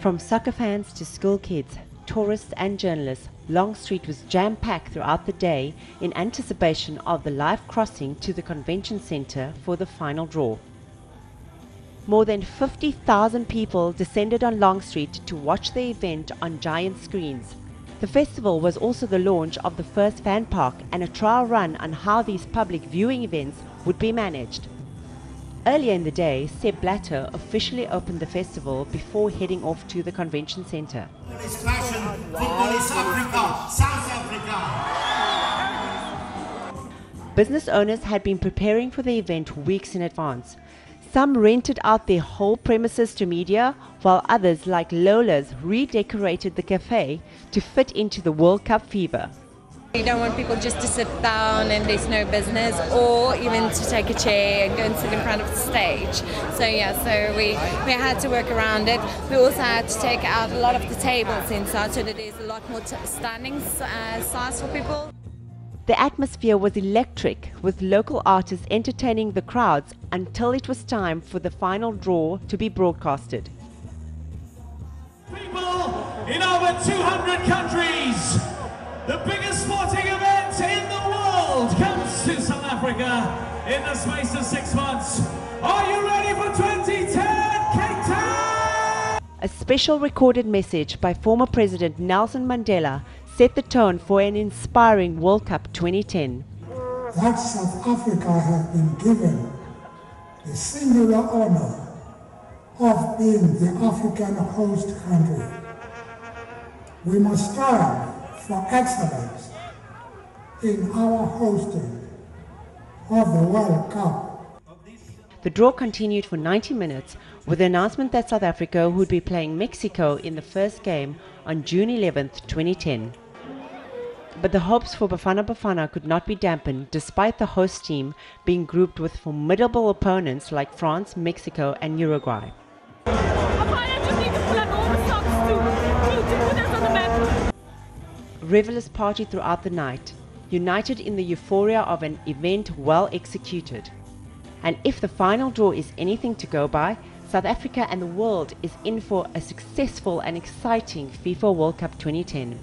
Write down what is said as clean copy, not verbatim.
From soccer fans to school kids, tourists and journalists, Long Street was jam-packed throughout the day in anticipation of the live crossing to the convention centre for the final draw. More than 50,000 people descended on Long Street to watch the event on giant screens. The festival was also the launch of the first fan park and a trial run on how these public viewing events would be managed. Earlier in the day, Seb Blatter officially opened the festival before heading off to the convention centre. Business owners had been preparing for the event weeks in advance. Some rented out their whole premises to media, while others, like Lola's, redecorated the cafe to fit into the World Cup fever. You don't want people just to sit down and there's no business, or even to take a chair and go and sit in front of the stage. So yeah, so we had to work around it. We also had to take out a lot of the tables inside so that there's a lot more standing size for people. The atmosphere was electric, with local artists entertaining the crowds until it was time for the final draw to be broadcasted. People in over 200 countries, the biggest sporting event in the world comes to South Africa in the space of 6 months. Are you ready for 2010 Cape Town? A special recorded message by former President Nelson Mandela set the tone for an inspiring World Cup 2010. That South Africa has been given the singular honor of being the African host country. We must strive for excellence in our hosting of the World Cup. The draw continued for 90 minutes with the announcement that South Africa would be playing Mexico in the first game on June 11th, 2010. But the hopes for Bafana Bafana could not be dampened despite the host team being grouped with formidable opponents like France, Mexico and Uruguay. Revelers partied throughout the night, united in the euphoria of an event well executed. And if the final draw is anything to go by, South Africa and the world is in for a successful and exciting FIFA World Cup 2010.